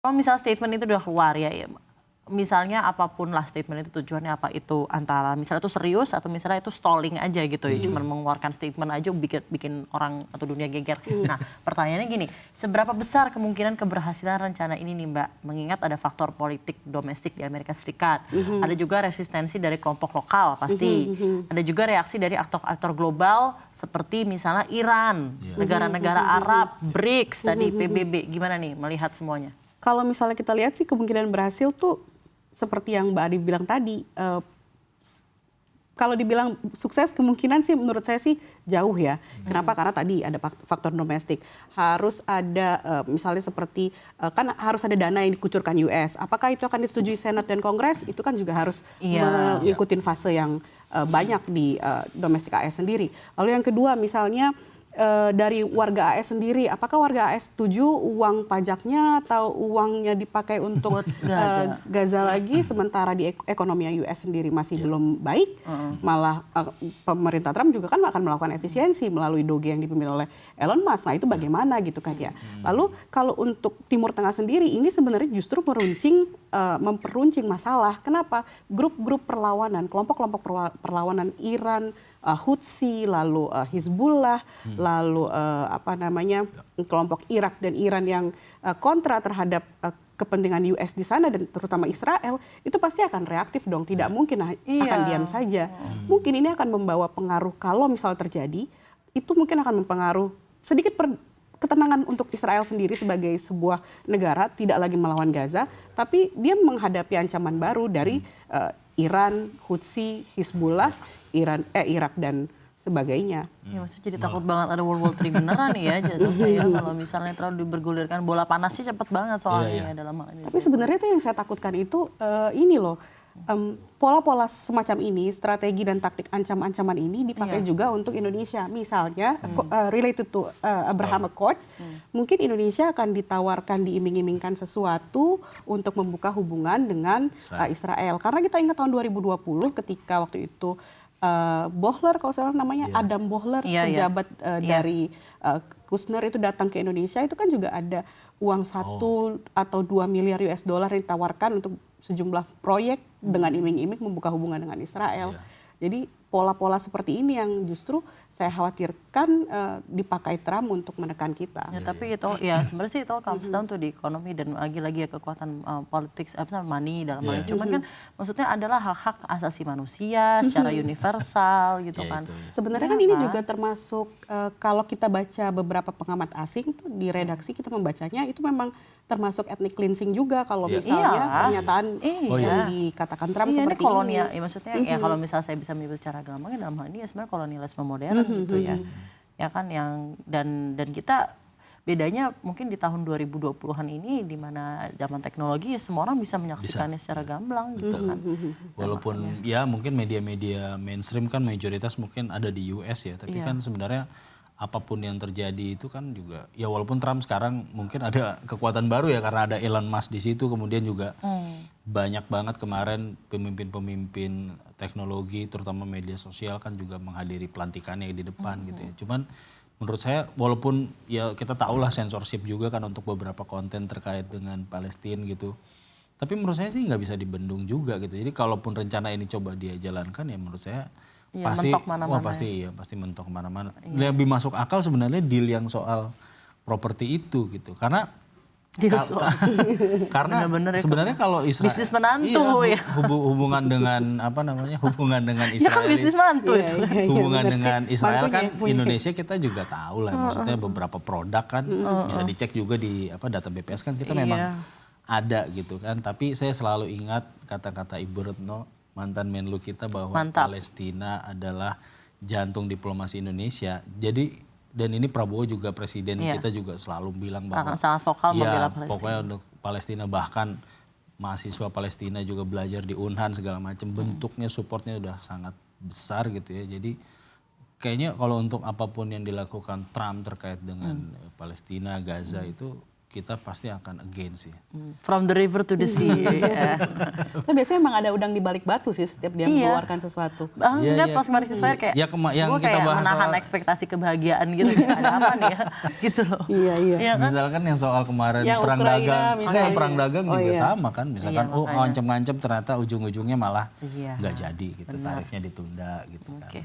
Kalau misalnya statement itu udah keluar ya, misalnya apapun lah statement itu tujuannya apa itu antara misalnya itu serius atau misalnya itu stalling aja gitu ya, cuman mengeluarkan statement aja bikin orang atau dunia geger. Nah pertanyaannya gini, seberapa besar kemungkinan keberhasilan rencana ini nih Mbak, mengingat ada faktor politik domestik di Amerika Serikat, ada juga resistensi dari kelompok lokal pasti, ada juga reaksi dari aktor-aktor global seperti misalnya Iran, negara-negara Arab, BRICS tadi, PBB, gimana nih melihat semuanya? Kalau misalnya kita lihat sih kemungkinan berhasil tuh seperti yang Mbak Adi bilang tadi, kalau dibilang sukses kemungkinan sih menurut saya sih jauh ya. Kenapa? Karena tadi ada faktor domestik. Harus ada misalnya seperti kan harus ada dana yang dikucurkan US. Apakah itu akan disetujui Senat dan Kongres? Itu kan juga harus mengikuti fase yang banyak di domestik AS sendiri. Lalu yang kedua misalnya dari warga AS sendiri, apakah warga AS setuju uang pajaknya atau uangnya dipakai untuk Gaza lagi, sementara di ekonomi US sendiri masih belum baik, malah pemerintah Trump juga kan akan melakukan efisiensi melalui Doge yang dipimpin oleh Elon Musk. Nah itu bagaimana gitu kan ya. Lalu kalau untuk Timur Tengah sendiri ini sebenarnya justru memperuncing masalah. Kenapa? Grup-grup perlawanan, kelompok-kelompok perlawanan Iran, Hutsi, lalu Hizbullah, lalu kelompok Irak dan Iran yang kontra terhadap kepentingan US di sana dan terutama Israel, itu pasti akan reaktif dong, tidak mungkin akan diam saja. Mungkin ini akan membawa pengaruh kalau misal terjadi, itu mungkin akan mempengaruhi sedikit ketenangan untuk Israel sendiri sebagai sebuah negara tidak lagi melawan Gaza, tapi dia menghadapi ancaman baru dari Iran, Hutsi, Hizbullah, Irak dan sebagainya. Ya maksudnya jadi takut banget ada World War III beneran nih ya jatuhnya ya, kalau misalnya terlalu bergulirkan bola panasnya cepet banget soalnya ya dalam hal ini. Tapi sebenarnya itu yang saya takutkan itu ini loh, pola-pola semacam ini, strategi dan taktik ancam-ancaman ini dipakai juga untuk Indonesia. Misalnya related to Abraham Accord, mungkin Indonesia akan ditawarkan diiming-imingkan sesuatu untuk membuka hubungan dengan Israel. Karena kita ingat tahun 2020 ketika waktu itu Bohler, kalau salah namanya Adam Bohler, pejabat dari Kushner itu datang ke Indonesia, itu kan juga ada uang 1 atau 2 miliar US dollar yang ditawarkan untuk sejumlah proyek dengan iming-iming membuka hubungan dengan Israel. Jadi pola-pola seperti ini yang justru saya khawatirkan dipakai Trump untuk menekan kita. Ya, tapi itu ya sebenarnya sih itu comes down to di ekonomi dan lagi-lagi ya kekuatan politik money dalam hal ini. Cuman kan maksudnya adalah hak-hak asasi manusia secara universal gitu kan. Sebenarnya kan ini juga termasuk kalau kita baca beberapa pengamat asing tuh di redaksi kita membacanya itu memang termasuk ethnic cleansing juga kalau misalnya pernyataan yang dikatakan Trump seperti ini kolonial, ya maksudnya ya kalau misalnya saya bisa menyebut secara gampang ya dalam hal ini ya sebenarnya kolonialisme modern gitu ya. Ya kan yang dan kita bedanya mungkin di tahun 2020-an ini di mana zaman teknologi ya semua orang bisa menyaksikannya secara gamblang gitu kan. Walaupun ya mungkin media-media mainstream kan mayoritas mungkin ada di US ya, tapi kan sebenarnya apapun yang terjadi itu kan juga ya walaupun Trump sekarang mungkin ada kekuatan baru ya karena ada Elon Musk di situ, kemudian juga banyak banget kemarin pemimpin-pemimpin teknologi terutama media sosial kan juga menghadiri pelantikannya di depan gitu ya. Cuman menurut saya walaupun ya kita tahulah censorship juga kan untuk beberapa konten terkait dengan Palestina gitu. Tapi menurut saya sih nggak bisa dibendung juga gitu. Jadi kalaupun rencana ini coba dia jalankan ya menurut saya pasti mentok mana-mana pasti mentok mana-mana. Lebih masuk akal sebenarnya deal yang soal properti itu gitu. Karena karena sebenarnya kalau Israel bisnis menantu hubungan dengan hubungan dengan Israel. Ya kan bisnis menantu itu. Hubungan dengan Israel kan Indonesia kita juga tahu lah maksudnya beberapa produk kan bisa dicek juga di data BPS kan kita memang ada gitu kan. Tapi saya selalu ingat kata-kata Ibu Retno mantan Menlu kita bahwa Palestina adalah jantung diplomasi Indonesia. Jadi dan ini Prabowo juga presiden kita juga selalu bilang bahwa sangat vokal membela Palestina. Pokoknya untuk Palestina, bahkan mahasiswa Palestina juga belajar di Unhan segala macam, bentuknya supportnya udah sangat besar gitu ya. Jadi kayaknya kalau untuk apapun yang dilakukan Trump terkait dengan Palestina, Gaza itu kita pasti akan against sih. From the river to the sea. Ya. Tapi biasanya emang ada udang di balik batu sih setiap dia mengeluarkan sesuatu. Enggak, pas kemarin sesuai kayak Ya, yang gue kita kayak bahas menahan soal- ekspektasi kebahagiaan gitu. Ada apa nih ya? Gitu loh. Iya, iya. Iya kan? Misalkan yang soal kemarin Yang perang Ukraina dagang, misalnya. perang dagang Oh, juga iya. sama kan, misalkan Iya, makanya. ngancem-ngancem ternyata ujung-ujungnya malah Iya. nggak jadi gitu, tarifnya ditunda gitu kan. Oke.